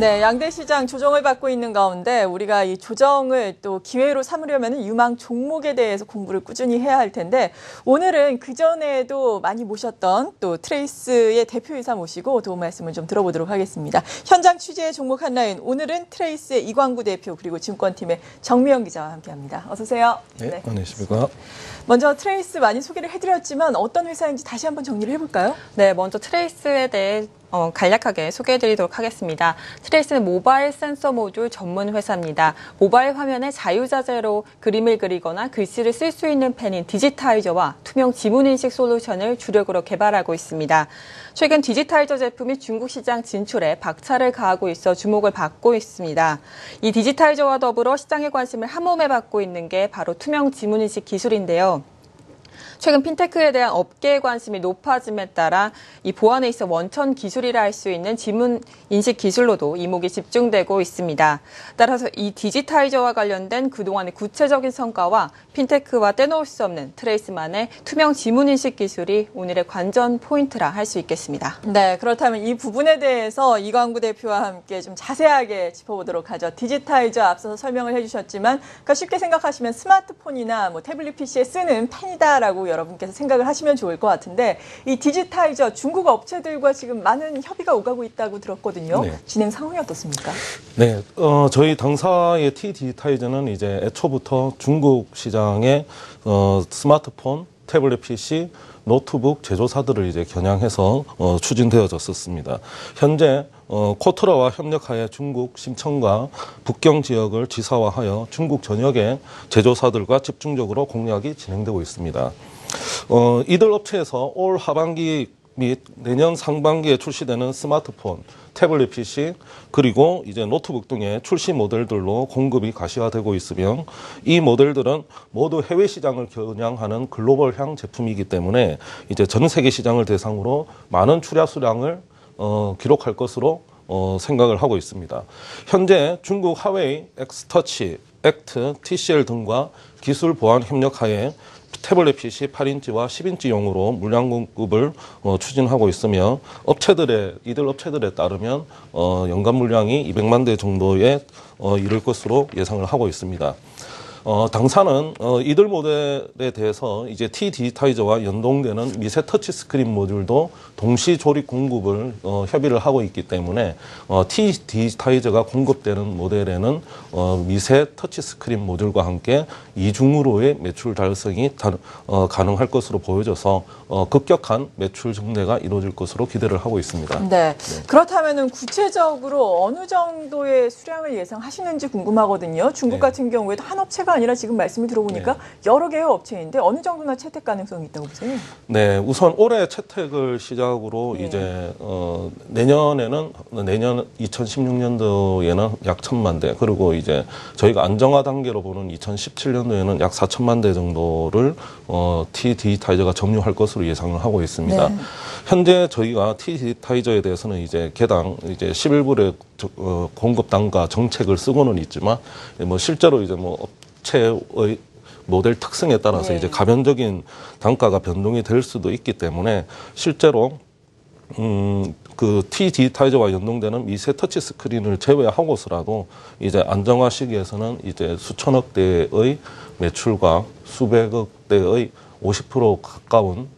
네, 양대 시장 조정을 받고 있는 가운데 우리가 이 조정을 또 기회로 삼으려면 유망 종목에 대해서 공부를 꾸준히 해야 할 텐데 오늘은 그전에도 많이 모셨던 또 트레이스의 대표이사 모시고 도움 말씀을 좀 들어보도록 하겠습니다. 현장 취재의 종목 한라인, 오늘은 트레이스의 이광구 대표 그리고 증권팀의 정미영 기자와 함께합니다. 어서 오세요. 네, 안녕하십니까. 먼저 트레이스 많이 소개를 해드렸지만 어떤 회사인지 다시 한번 정리를 해볼까요? 네, 먼저 트레이스에 대해 간략하게 소개해드리도록 하겠습니다. 트레이스는 모바일 센서 모듈 전문 회사입니다. 모바일 화면에 자유자재로 그림을 그리거나 글씨를 쓸 수 있는 펜인 디지타이저와 투명 지문인식 솔루션을 주력으로 개발하고 있습니다. 최근 디지타이저 제품이 중국 시장 진출에 박차를 가하고 있어 주목을 받고 있습니다. 이 디지타이저와 더불어 시장의 관심을 한몸에 받고 있는 게 바로 투명 지문인식 기술인데요. 최근 핀테크에 대한 업계의 관심이 높아짐에 따라 이 보안에 있어 원천 기술이라 할 수 있는 지문 인식 기술로도 이목이 집중되고 있습니다. 따라서 이 디지타이저와 관련된 그동안의 구체적인 성과와 핀테크와 떼놓을 수 없는 트레이스만의 투명 지문 인식 기술이 오늘의 관전 포인트라 할 수 있겠습니다. 네, 그렇다면 이 부분에 대해서 이광구 대표와 함께 좀 자세하게 짚어보도록 하죠. 디지타이저 앞서서 설명을 해주셨지만 그러니까 쉽게 생각하시면 스마트폰이나 뭐 태블릿 PC에 쓰는 펜이다라고 여러분께서 생각을 하시면 좋을 것 같은데 이 디지타이저 중국 업체들과 지금 많은 협의가 오가고 있다고 들었거든요. 네. 진행 상황이 어떻습니까? 네, 저희 당사의 T-디지타이저는 이제 애초부터 중국 시장의 스마트폰, 태블릿 PC, 노트북 제조사들을 이제 겨냥해서 추진되어졌었습니다. 현재 코트라와 협력하여 중국 심천과 북경 지역을 지사화하여 중국 전역의 제조사들과 집중적으로 공략이 진행되고 있습니다. 이들 업체에서 올 하반기 및 내년 상반기에 출시되는 스마트폰, 태블릿 PC, 그리고 이제 노트북 등의 출시 모델들로 공급이 가시화되고 있으며 이 모델들은 모두 해외 시장을 겨냥하는 글로벌향 제품이기 때문에 이제 전 세계 시장을 대상으로 많은 출하 수량을 기록할 것으로 생각을 하고 있습니다. 현재 중국 하웨이, 엑스터치, 액트, TCL 등과 기술 보안 협력하에 태블릿 PC 8인치와 10인치용으로 물량 공급을 추진하고 있으며 이들 업체들에 따르면 연간 물량이 200만 대 정도에 이를 것으로 예상을 하고 있습니다. 당사는 이들 모델에 대해서 이제 T-디지타이저와 연동되는 미세 터치 스크린 모듈도 동시 조립 공급을 협의를 하고 있기 때문에 T-디지타이저가 공급되는 모델에는 미세 터치 스크린 모듈과 함께 이중으로의 매출 달성이 가능할 것으로 보여져서 급격한 매출 증대가 이루어질 것으로 기대를 하고 있습니다. 네. 그렇다면은 구체적으로 어느 정도의 수량을 예상하시는지 궁금하거든요. 중국 같은 경우에도 한 업체가 아니라 지금 말씀을 들어보니까 여러 개의 업체인데 어느 정도나 채택 가능성이 있다고 보세요? 네, 우선 올해 채택을 시작으로 이제 내년 2016년도에는 약 1,000만 대, 그리고 이제 저희가 안정화 단계로 보는 2017년도에는 약 4천만 대 정도를 T-디지타이저가 점유할 것으로 예상을 하고 있습니다. 네. 현재 저희가 T-디지타이저에 대해서는 이제 개당 이제 11불의 공급 단가 정책을 쓰고는 있지만 뭐 실제로 이제 뭐 업체의 모델 특성에 따라서 이제 가변적인 단가가 변동이 될 수도 있기 때문에 실제로 그 T-디지타이저와 연동되는 미세 터치 스크린을 제외하고서라도 이제 안정화 시기에서는 이제 수천억 대의 매출과 수백억 대의 50% 가까운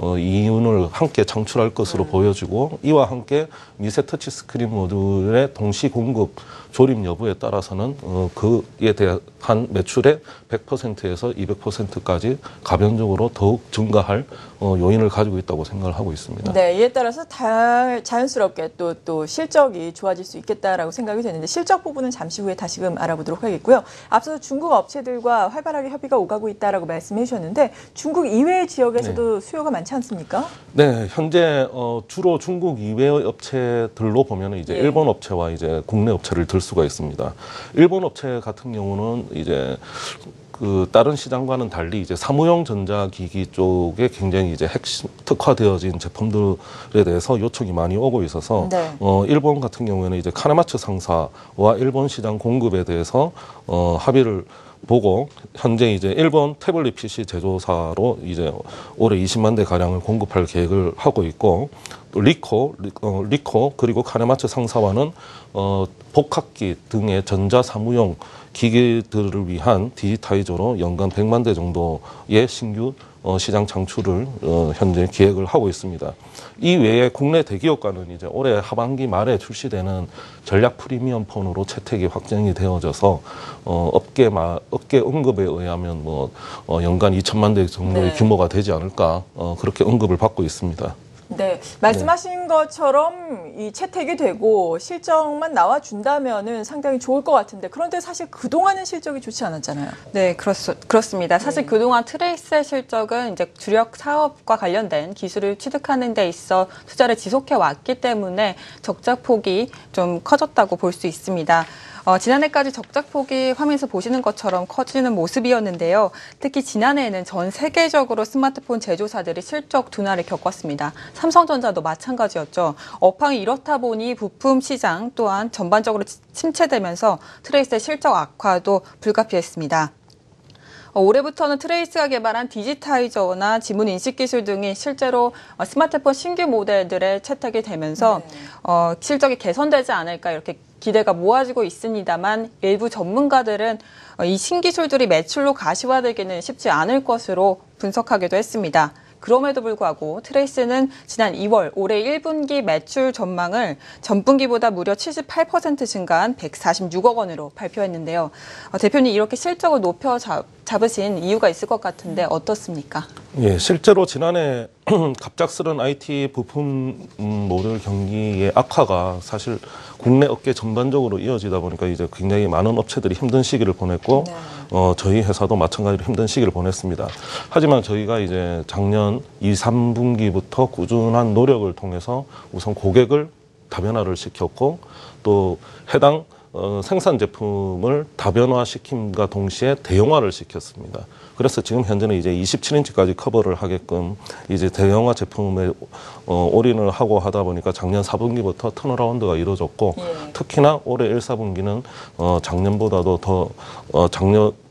이윤을 함께 창출할 것으로 보여지고 이와 함께 미세 터치 스크린 모듈의 동시 공급 조립 여부에 따라서는 그에 대한 매출의 100%에서 200%까지 가변적으로 더욱 증가할 요인을 가지고 있다고 생각을 하고 있습니다. 네, 이에 따라서 자연스럽게 또 실적이 좋아질 수 있겠다라고 생각이 되는데 실적 부분은 잠시 후에 다시금 알아보도록 하겠고요. 앞서서 중국 업체들과 활발하게 협의가 오가고 있다라고 말씀해 주셨는데 중국 이외의 지역에서도 수요가 많지 않습니까? 네, 현재 주로 중국 이외의 업체들로 보면 이제 일본 업체와 이제 국내 업체를 들 수가 있습니다. 일본 업체 같은 경우는 이제 그 다른 시장과는 달리 이제 사무용 전자기기 쪽에 굉장히 이제 핵심 특화되어진 제품들에 대해서 요청이 많이 오고 있어서 일본 같은 경우에는 이제 카네마츠 상사와 일본 시장 공급에 대해서 합의를 보고 현재 이제 일본 태블릿 PC 제조사로 이제 올해 20만 대 가량을 공급할 계획을 하고 있고 리코 그리고 카네마츠 상사와는 복합기 등의 전자사무용 기기들을 위한 디지타이저로 연간 100만 대 정도의 신규 시장 창출을 현재 기획을 하고 있습니다. 이 외에 국내 대기업과는 이제 올해 하반기 말에 출시되는 전략 프리미엄 폰으로 채택이 확정이 되어져서 업계 언급에 의하면 연간 2천만 대 정도의 네. 규모가 되지 않을까 그렇게 언급을 받고 있습니다. 네, 말씀하신 것처럼 이 채택이 되고 실적만 나와준다면은 상당히 좋을 것 같은데 그런데 사실 그동안은 실적이 좋지 않았잖아요. 네, 그렇습니다. 사실 그동안 트레이스의 실적은 이제 주력 사업과 관련된 기술을 취득하는 데 있어 투자를 지속해 왔기 때문에 적자폭이 좀 커졌다고 볼 수 있습니다. 지난해까지 적자폭이 화면에서 보시는 것처럼 커지는 모습이었는데요. 특히 지난해에는 전 세계적으로 스마트폰 제조사들이 실적 둔화를 겪었습니다. 삼성전자도 마찬가지였죠. 업황이 이렇다 보니 부품 시장 또한 전반적으로 침체되면서 트레이스의 실적 악화도 불가피했습니다. 올해부터는 트레이스가 개발한 디지타이저나 지문 인식 기술 등이 실제로 스마트폰 신규 모델들의 채택이 되면서 실적이 개선되지 않을까 이렇게 기대가 모아지고 있습니다만 일부 전문가들은 이 신기술들이 매출로 가시화되기는 쉽지 않을 것으로 분석하기도 했습니다. 그럼에도 불구하고 트레이스는 지난 2월 올해 1분기 매출 전망을 전분기보다 무려 78% 증가한 146억 원으로 발표했는데요. 대표님 이렇게 실적을 높여 잡으신 이유가 있을 것 같은데 어떻습니까? 예, 실제로 지난해 갑작스런 IT 부품 모듈 경기의 악화가 사실 국내 업계 전반적으로 이어지다 보니까 이제 굉장히 많은 업체들이 힘든 시기를 보냈고 저희 회사도 마찬가지로 힘든 시기를 보냈습니다. 하지만 저희가 이제 작년 2, 3분기부터 꾸준한 노력을 통해서 우선 고객을 다변화를 시켰고 또 해당 생산 제품을 다변화시킴과 동시에 대형화를 시켰습니다. 그래서 지금 현재는 이제 27인치까지 커버를 하게끔 이제 대형화 제품에 올인을 하고 하다 보니까 작년 4분기부터 턴어라운드가 이루어졌고 특히나 올해 1, 4분기는 작년보다도 더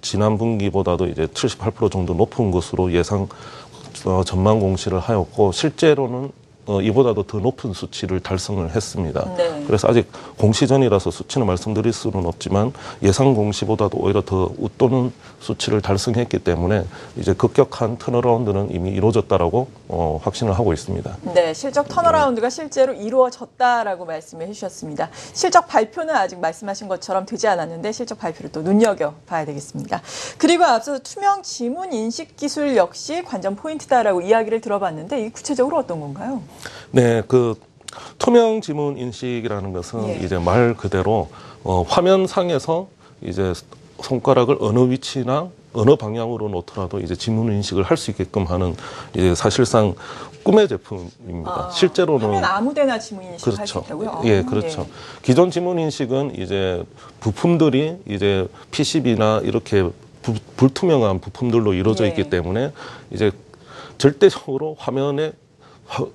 지난 분기보다도 이제 78% 정도 높은 것으로 예상 전망 공시를 하였고 실제로는 이보다도 더 높은 수치를 달성을 했습니다. 네. 그래서 아직 공시 전이라서 수치는 말씀드릴 수는 없지만 예상 공시보다도 오히려 더 웃도는 수치를 달성했기 때문에 이제 급격한 턴어라운드는 이미 이루어졌다라고 확신을 하고 있습니다. 네, 실적 턴어라운드가 실제로 이루어졌다라고 말씀해 주셨습니다. 실적 발표는 아직 말씀하신 것처럼 되지 않았는데 실적 발표를 또 눈여겨봐야 되겠습니다. 그리고 앞서서 투명 지문 인식 기술 역시 관전 포인트다라고 이야기를 들어봤는데 이게 구체적으로 어떤 건가요? 네, 투명 지문 인식이라는 것은 이제 말 그대로 화면상에서 이제 손가락을 어느 위치나 어느 방향으로 놓더라도 이제 지문 인식을 할 수 있게끔 하는 이제 사실상 꿈의 제품입니다. 실제로는 화면 아무데나 지문 인식을 그렇죠. 할 수 있다고요? 예, 그렇죠. 네. 기존 지문 인식은 이제 부품들이 이제 PCB나 이렇게 불투명한 부품들로 이루어져 있기 때문에 이제 절대적으로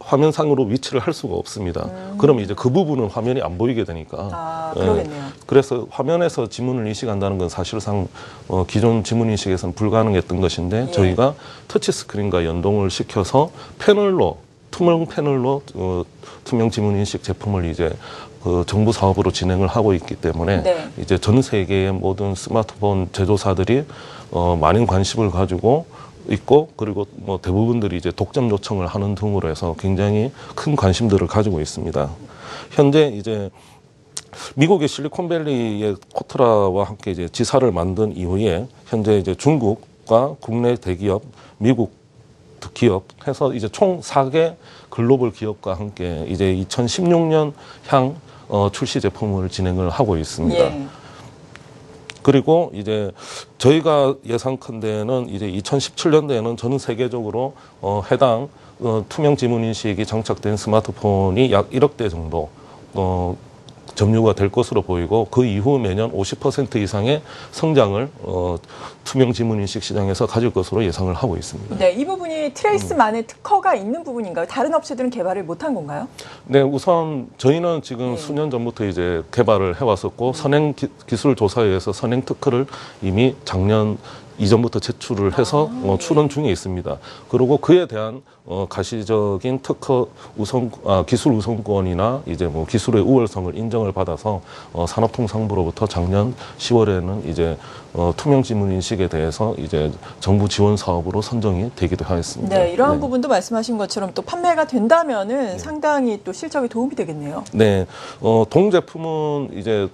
화면상으로 위치를 할 수가 없습니다. 그럼 이제 그 부분은 화면이 안 보이게 되니까. 그러겠네요. 그래서 화면에서 지문을 인식한다는 건 사실상 기존 지문 인식에서는 불가능했던 것인데 저희가 터치스크린과 연동을 시켜서 투명 패널로 투명 지문 인식 제품을 이제 정부 사업으로 진행을 하고 있기 때문에 이제 전 세계의 모든 스마트폰 제조사들이 많은 관심을 가지고 있고 그리고 대부분들이 이제 독점 요청을 하는 등으로 해서 굉장히 큰 관심들을 가지고 있습니다. 현재 이제 미국의 실리콘밸리의 코트라와 함께 이제 지사를 만든 이후에 현재 이제 중국과 국내 대기업, 미국 기업 해서 이제 총 4개 글로벌 기업과 함께 이제 2016년 향 출시 제품을 진행을 하고 있습니다. 그리고 이제 저희가 예상컨대는 이제 2017년도에는 전 세계적으로 해당 투명 지문 인식이 장착된 스마트폰이 약 1억 대 정도 점유가 될 것으로 보이고 그 이후 매년 50% 이상의 성장을 투명 지문 인식 시장에서 가질 것으로 예상을 하고 있습니다. 네, 이 부분이 트레이스만의 특허가 있는 부분인가요? 다른 업체들은 개발을 못한 건가요? 네, 우선 저희는 지금 수년 전부터 이제 개발을 해왔었고 선행 기술 조사에 의해서 선행 특허를 이미 작년 이전부터 제출을 해서 출원 중에 있습니다. 그리고 그에 대한 가시적인 특허 기술 우선권이나 이제 뭐 기술의 우월성을 인정을 받아서 산업통상부로부터 작년 10월에는 이제 투명 지문 인식에 대해서 이제 정부 지원 사업으로 선정이 되기도 하였습니다. 네, 이러한 부분도 말씀하신 것처럼 또 판매가 된다면은 상당히 또 실적에 도움이 되겠네요. 네, 동제품은 이제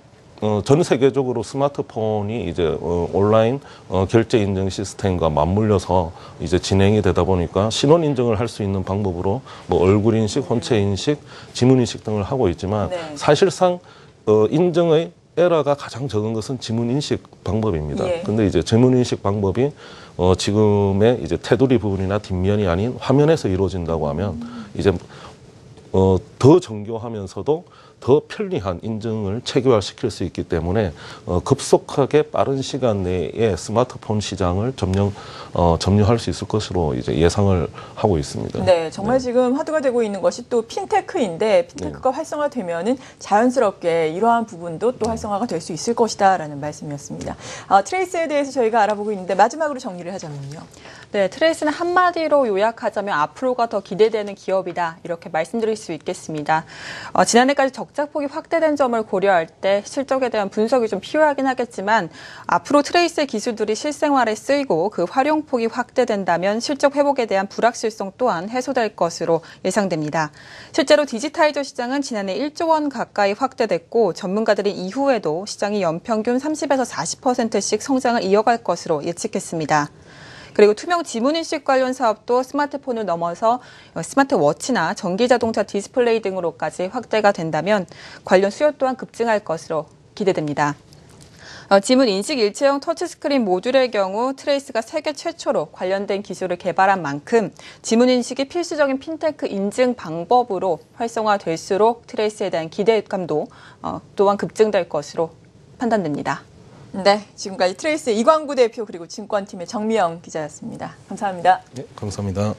전 세계적으로 스마트폰이 이제 온라인 결제 인증 시스템과 맞물려서 이제 진행이 되다 보니까 신원 인증을 할 수 있는 방법으로 뭐 얼굴 인식, 혼체 인식, 지문 인식 등을 하고 있지만 네. 사실상 인증의 에러가 가장 적은 것은 지문 인식 방법입니다. 예. 근데 이제 지문 인식 방법이 지금의 이제 테두리 부분이나 뒷면이 아닌 화면에서 이루어진다고 하면 이제 더 정교하면서도 더 편리한 인증을 체계화시킬 수 있기 때문에 급속하게 빠른 시간 내에 스마트폰 시장을 점유할 수 있을 것으로 이제 예상을 하고 있습니다. 네, 정말 지금 화두가 되고 있는 것이 또 핀테크인데 핀테크가 활성화되면은 자연스럽게 이러한 부분도 또 활성화가 될 수 있을 것이다라는 말씀이었습니다. 트레이스에 대해서 저희가 알아보고 있는데 마지막으로 정리를 하자면요. 네, 트레이스는 한마디로 요약하자면 앞으로가 더 기대되는 기업이다 이렇게 말씀드릴 수 있겠습니다. 지난해까지 적자폭이 확대된 점을 고려할 때 실적에 대한 분석이 좀 필요하긴 하겠지만 앞으로 트레이스의 기술들이 실생활에 쓰이고 그 활용폭이 확대된다면 실적 회복에 대한 불확실성 또한 해소될 것으로 예상됩니다. 실제로 디지타이저 시장은 지난해 1조 원 가까이 확대됐고 전문가들이 이후에도 시장이 연평균 30에서 40%씩 성장을 이어갈 것으로 예측했습니다. 그리고 투명 지문인식 관련 사업도 스마트폰을 넘어서 스마트워치나 전기자동차 디스플레이 등으로까지 확대가 된다면 관련 수요 또한 급증할 것으로 기대됩니다. 지문 인식 일체형 터치스크린 모듈의 경우 트레이스가 세계 최초로 관련된 기술을 개발한 만큼 지문 인식이 필수적인 핀테크 인증 방법으로 활성화될수록 트레이스에 대한 기대감도 또한 급증될 것으로 판단됩니다. 네, 지금까지 트레이스 이광구 대표 그리고 증권팀의 정미영 기자였습니다. 감사합니다. 네, 감사합니다.